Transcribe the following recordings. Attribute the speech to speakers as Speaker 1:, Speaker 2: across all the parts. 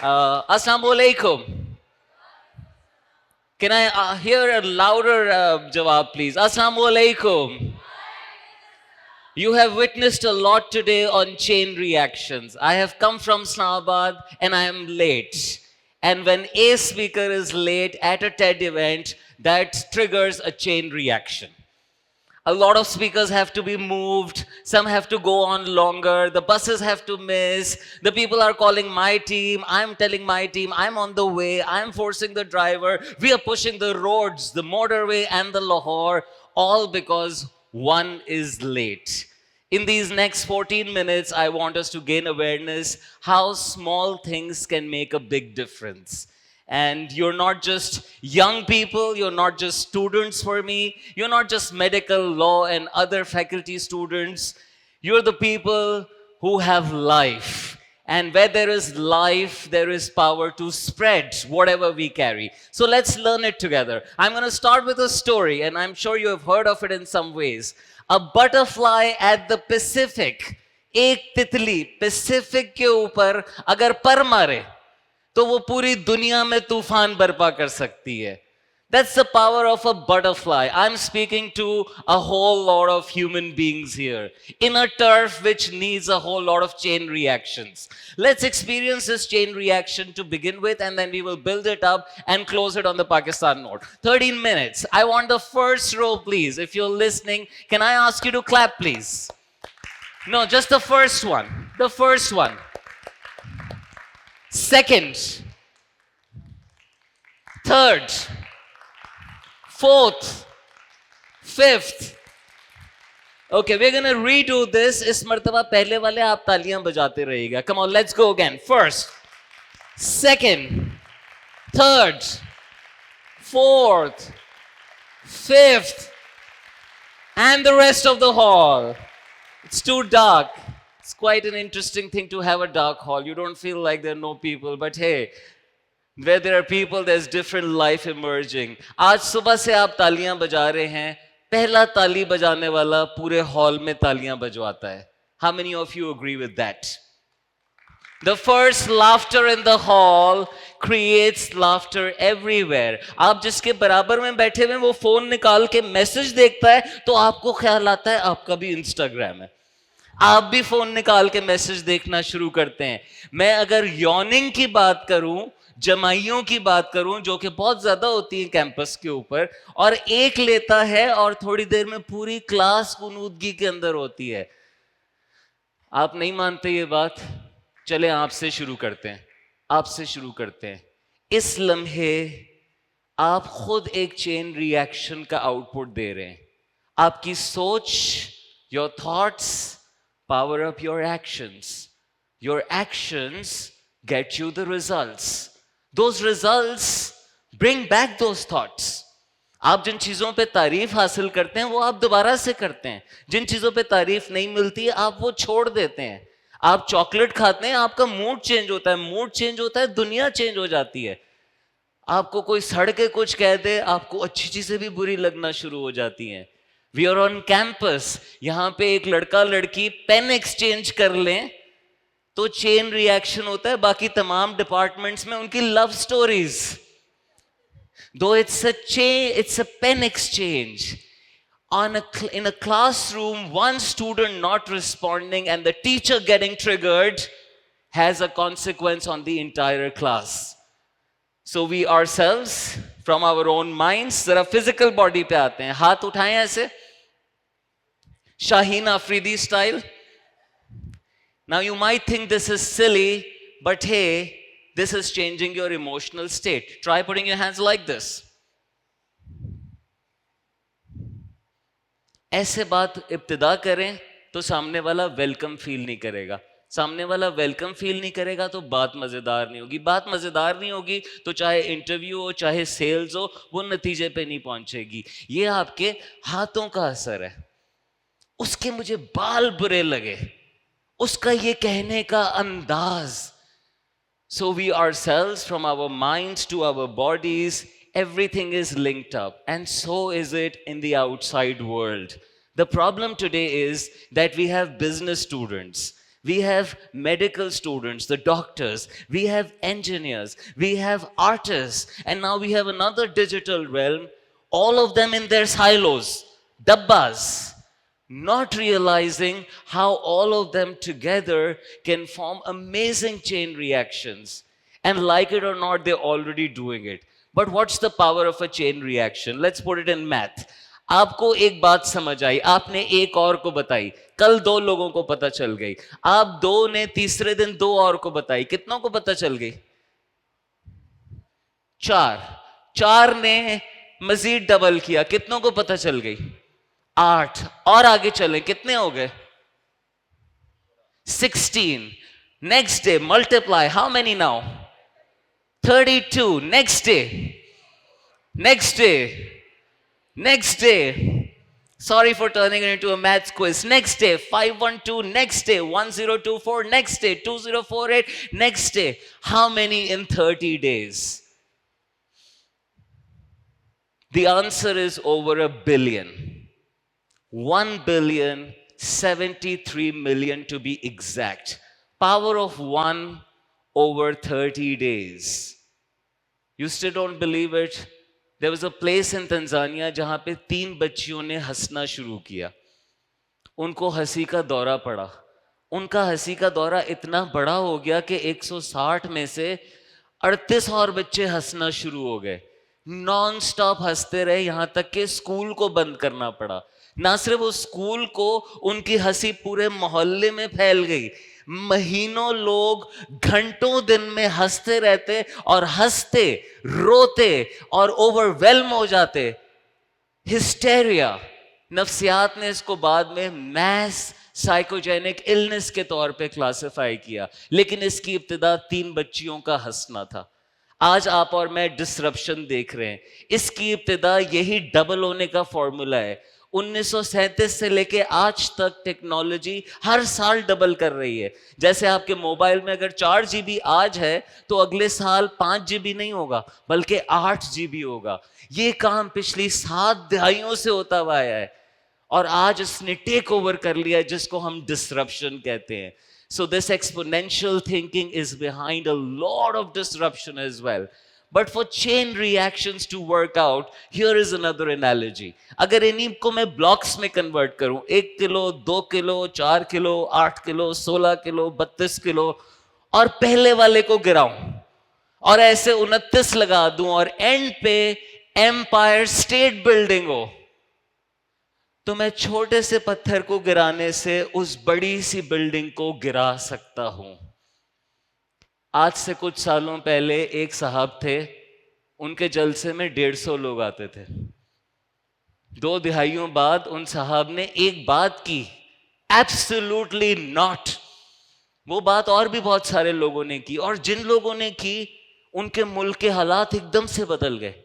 Speaker 1: Assalamu alaikum. Can I hear a louder jawab, please? Assalamu alaikum. You have witnessed a lot today on chain reactions. I have come from Islamabad and I am late. And when a speaker is late at a TED event, that triggers a chain reaction. A lot of speakers have to be moved, some have to go on longer, the buses have to miss, the people are calling my team, I'm telling my team, I'm on the way, I'm forcing the driver, we are pushing the roads, the motorway and the Lahore, all because one is late. In these next 14 minutes, I want us to gain awareness how small things can make a big difference. And you're not just young people, you're not just students for me, you're not just medical, law, and other faculty students. You're the people who have life. And where there is life, there is power to spread whatever we carry. So let's learn it together. I'm going to start with a story, and I'm sure you have heard of it in some ways. A butterfly at the Pacific. एक तितली Pacific के ऊपर अगर पर मारे तो वो पूरी दुनिया में तूफान बर्पा कर सकती है. That's the power of a butterfly. I'm speaking to a whole lot of human beings here in a turf which needs a whole lot of chain reactions. Let's experience this chain reaction to begin with, and then we will build it up and close it on the Pakistan note. 13 minutes. I want the first row, please. If you're listening, can I ask you to clap, please? No, just the first one. The first one. Second, third, fourth, fifth. Okay, we're gonna redo this. इस मर्तबा पहले वाले आप तालियां बजाते रहिएगा. Come on, let's go again. First, second, third, fourth, fifth, and the rest of the hall. It's too dark. It's quite an interesting thing to have a dark hall. You don't feel like there are no people, but hey, where there are people, there's different life emerging. आज सुबह से आप तालियां बजा रहे हैं. पहला ताली बजाने वाला पूरे हॉल में तालियां बजवाता है. How many of you agree with that? The first laughter in the hall creates laughter everywhere. आप जिसके बराबर में बैठे हुए वो फोन निकाल के मैसेज देखता है तो आपको ख्याल आता है आपका भी इंस्टाग्राम है. आप भी फोन निकाल के मैसेज देखना शुरू करते हैं. मैं अगर यॉर्निंग की बात करूं, जमाइयों की बात करूं, जो कि बहुत ज्यादा होती है कैंपस के ऊपर, और एक लेता है और थोड़ी देर में पूरी क्लास कुनूदगी के अंदर होती है. आप नहीं मानते ये बात? चले आपसे शुरू करते हैं. आपसे शुरू करते हैं. इस लम्हे आप खुद एक चेन रिएक्शन का आउटपुट दे रहे हैं. आपकी सोच, your thoughts power up your actions. Your actions get you the results. Those results bring back those thoughts. आप जिन चीजों पे तारीफ हासिल करते हैं वो आप दोबारा से करते हैं. जिन चीजों पे तारीफ नहीं मिलती आप वो छोड़ देते हैं. आप चॉकलेट खाते हैं, आपका मूड चेंज होता है. मूड चेंज होता है, दुनिया चेंज हो जाती है. आपको कोई सड़ के कुछ कह दे, आपको अच्छी चीजें भी बुरी लगना शुरू हो जाती हैं. We are on campus. यहां पे एक लड़का लड़की पेन एक्सचेंज कर लें तो चेन रिएक्शन होता है. बाकी तमाम डिपार्टमेंट्स में उनकी love stories. Though it's a pen exchange. In a classroom, one student not responding and the teacher getting triggered has a consequence on the entire class. So we ourselves, from our own minds, जरा physical body पे आते हैं. हाथ उठाएं ऐसे, Shaheen Afridi style. Now you might think this is silly, but hey, this is changing your emotional state. Try putting your hands like this. ऐसे बात इब्तिदा करें तो सामने वाला वेलकम फील नहीं करेगा. सामने वाला वेलकम फील नहीं करेगा तो बात मजेदार नहीं होगी. बात मजेदार नहीं होगी तो चाहे इंटरव्यू हो, चाहे सेल्स हो, वो नतीजे पे नहीं पहुंचेगी. ये आपके हाथों का असर है. उसके मुझे बाल बुरे लगे, उसका ये कहने का अंदाज. So we ourselves, from our minds to our bodies, everything is linked up, and so is it in the outside world. The problem today is that we have business students. We have medical students, the doctors, we have engineers, we have artists, and now we have another digital realm, all of them in their silos, dabbas, not realizing how all of them together can form amazing chain reactions. And like it or not, they're already doing it. But what's the power of a chain reaction? Let's put it in math. आपको एक बात समझ आई, आपने एक और को बताई, कल दो लोगों को पता चल गई, आप दो ने तीसरे दिन दो और को बताई, कितनों को पता चल गई? चार। चार ने मजीद डबल किया, कितनों को पता चल गई? आठ। और आगे चले, कितने हो गए? 16। Next day multiply, how many now? 32। Next day, next day, next day. Sorry for turning it into a maths quiz. Next day, 512. Next day, 1024. Next day, 2048. Next day. How many in 30 days? The answer is over 1 billion. 1,073,000,000 to be exact. Power of 1 over 30 days. You still don't believe it? There was a place in Tanzania जहां पे 3 बच्चियों ने हंसना शुरू किया. उनको हंसी का दौरा पड़ा. उनका हंसी का दौरा इतना बड़ा हो गया कि 160 में से 38 और बच्चे हंसना शुरू हो गए. नॉन स्टॉप हंसते रहे, यहां तक कि स्कूल को बंद करना पड़ा. ना सिर्फ उस स्कूल को, उनकी हंसी पूरे मोहल्ले में फैल गई. महीनों लोग घंटों दिन में हंसते रहते और हंसते, रोते और ओवरवेल्म हो जाते. हिस्टेरिया. नफ्सियात ने इसको बाद में मैस साइकोजेनिक इलनेस के तौर पे क्लासिफाई किया, लेकिन इसकी इब्तिदा 3 बच्चियों का हंसना था. आज आप और मैं डिसरप्शन देख रहे हैं. इसकी इब्तिदा यही डबल होने का फॉर्मूला है. 1937 से लेके आज तक टेक्नोलॉजी हर साल डबल कर रही है. जैसे आपके मोबाइल में अगर 4 GB आज है तो अगले साल 5 GB नहीं होगा, बल्कि 8 GB होगा. ये काम पिछली 7 दहाइयों से होता हुआ आया है और आज इसने टेक ओवर कर लिया है, जिसको हम डिसरप्शन कहते हैं. So this exponential thinking is behind a lot of disruption as well. But for chain reactions to work out, here is another analogy. अगर इन्हीं को मैं ब्लॉक्स में कन्वर्ट करूं, 1 kilo, 2 kilo, 4 kilo, 8 kilo, 16 kilo, 32 kilo, और पहले वाले को गिराऊं और ऐसे 29 लगा दूं और एंड पे एम्पायर स्टेट बिल्डिंग हो, तो मैं छोटे से पत्थर को गिराने से उस बड़ी सी बिल्डिंग को गिरा सकता हूं. आज से कुछ सालों पहले एक साहब थे, उनके जलसे में 150 लोग आते थे. 2 दिहाइयों बाद उन साहब ने एक बात की, एब्सोल्युटली नॉट. वो बात और भी बहुत सारे लोगों ने की, और जिन लोगों ने की उनके मुल्क के हालात एकदम से बदल गए.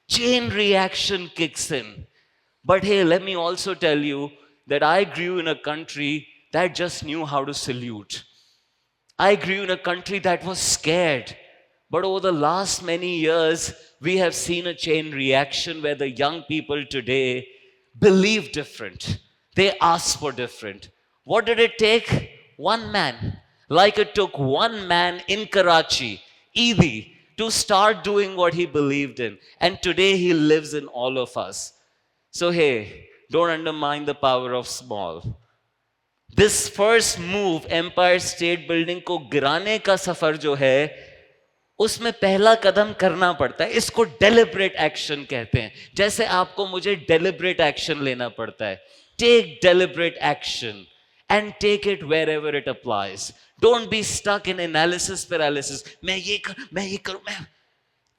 Speaker 1: Chain reaction kicks in. But hey, let me also tell you that I grew in a country that just knew how to salute. I grew in a country that was scared. But over the last many years, we have seen a chain reaction where the young people today believe different. They ask for different. What did it take? One man. Like it took one man in Karachi, Eidi, to start doing what he believed in. And today he lives in all of us. So hey, don't undermine the power of small. This first move, Empire State Building को गिराने का सफर जो है, उसमें पहला कदम करना पड़ता है. इसको deliberate action कहते हैं. जैसे आपको मुझे deliberate action लेना पड़ता है. Take deliberate action and take it wherever it applies. Don't be stuck in analysis paralysis. मैं ये करूं.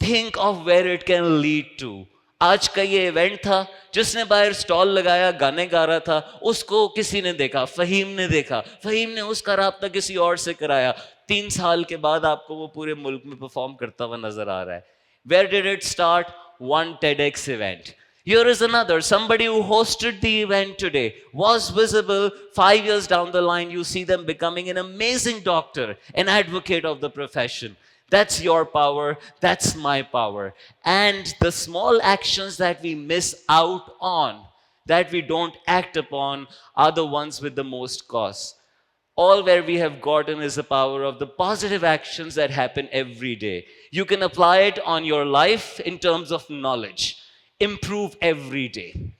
Speaker 1: Think of where it can lead to. आज का ये इवेंट था, जिसने बाहर स्टॉल लगाया, गाने गा रहा था, उसको किसी ने देखा, फहीम ने देखा, फहीम ने उसका राब्ता किसी और से कराया. 3 साल के बाद आपको वो पूरे मुल्क में परफॉर्म करता हुआ नजर आ रहा है. Where did it start? One TEDx event. Here is another. Somebody who hosted the event today was visible. 5 years down the line, you see them becoming an amazing doctor, an advocate of the profession. That's your power. That's my power. And the small actions that we miss out on, that we don't act upon, are the ones with the most cost. All where we have gotten is the power of the positive actions that happen every day. You can apply it on your life in terms of knowledge. Improve every day.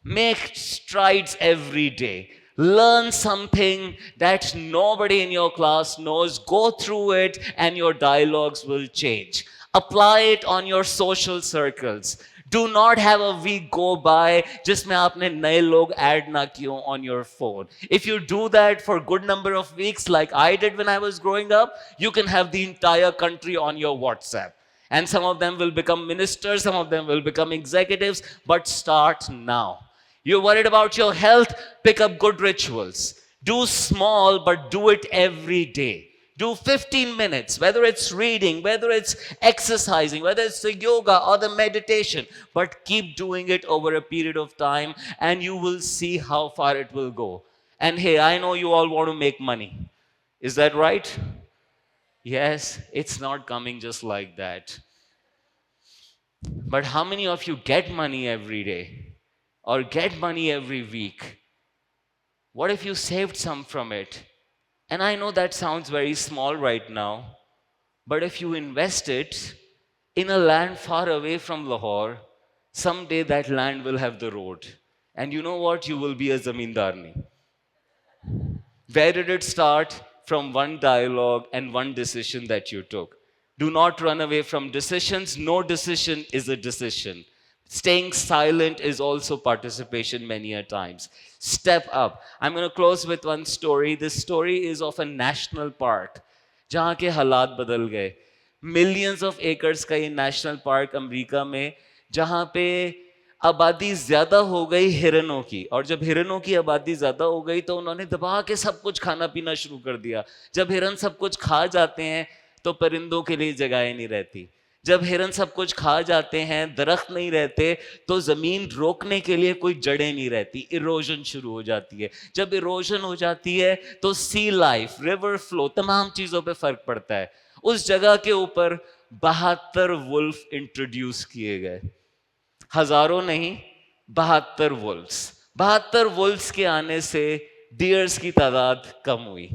Speaker 1: Make strides every day. Learn something that nobody in your class knows. Go through it and your dialogues will change. Apply it on your social circles. Do not have a week go by जिसमें आपने नए लोग add ना कियो on your phone. If you do that for a good number of weeks like I did when I was growing up, you can have the entire country on your WhatsApp. And some of them will become ministers, some of them will become executives, but start now. You're worried about your health? Pick up good rituals. Do small, but do it every day. Do 15 minutes, whether it's reading, whether it's exercising, whether it's the yoga or the meditation, but keep doing it over a period of time and you will see how far it will go. And hey, I know you all want to make money. Is that right? Yes, it's not coming just like that. But how many of you get money every day or get money every week? What if you saved some from it? And I know that sounds very small right now, but if you invest it in a land far away from Lahore, someday that land will have the road. And you know what? You will be a zamindarni. Where did it start? From one dialogue and one decision that you took. Do not run away from decisions. No decision is a decision. Staying silent is also participation many a times. Step up. I'm going to close with one story. This story is of a national park. जहाँ के हालात बदल गए. Millions of acres का ये national park America में, जहाँ पे आबादी ज्यादा हो गई हिरणों की. और जब हिरणों की आबादी ज्यादा हो गई तो उन्होंने दबा के सब कुछ खाना पीना शुरू कर दिया. जब हिरण सब कुछ खा जाते हैं तो परिंदों के लिए जगह नहीं रहती. जब हिरन सब कुछ खा जाते हैं, दरख्त नहीं रहते, तो जमीन रोकने के लिए कोई जड़ें नहीं रहती. इरोजन शुरू हो जाती है. जब इरोजन हो जाती है तो सी लाइफ, रिवर फ्लो, तमाम चीजों पे फर्क पड़ता है. उस जगह के ऊपर 72 वुल्फ इंट्रोड्यूस किए गए. हजारों नहीं, 72 वुल्फ्स. 72 वुल्फ्स के आने से डियर्स की तादाद कम हुई.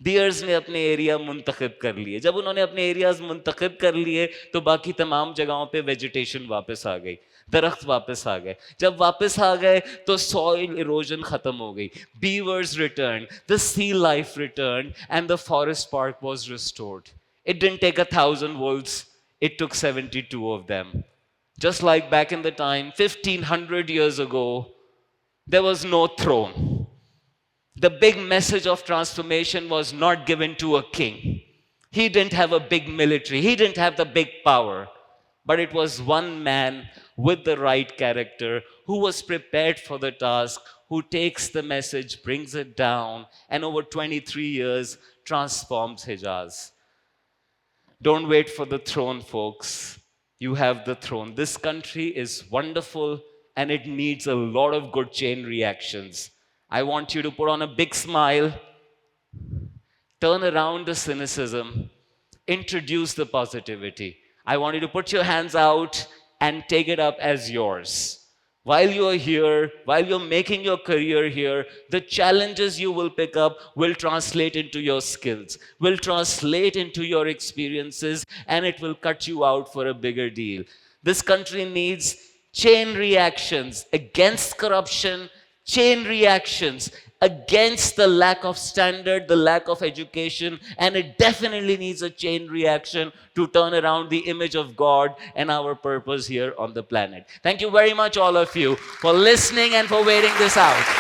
Speaker 1: डियर्स ने अपने एरिया मुंतखब कर लिए. जब उन्होंने अपने एरियाज मुंतखब कर लिए तो बाकी तमाम जगहों पे वेजिटेशन वापस आ गई, दरख्त वापस आ गए. जब वापस आ गए तो सॉइल इरोजन खत्म हो गई. Beavers return, the sea life return and the forest park was restored. It didn't take 1,000 wolves, it took 72 of them. Just like back in the time, 1500 years ago, there was no throne. The big message of transformation was not given to a king. He didn't have a big military. He didn't have the big power. But it was one man with the right character who was prepared for the task, who takes the message, brings it down, and over 23 years transforms Hijaz. Don't wait for the throne, folks. You have the throne. This country is wonderful and it needs a lot of good chain reactions. I want you to put on a big smile, turn around the cynicism, introduce the positivity. I want you to put your hands out and take it up as yours. While you are here, while you're making your career here, the challenges you will pick up will translate into your skills, will translate into your experiences, and it will cut you out for a bigger deal. This country needs chain reactions against corruption, chain reactions against the lack of standard, the lack of education, and it definitely needs a chain reaction to turn around the image of God and our purpose here on the planet. Thank you very much, all of you, for listening and for waiting this out.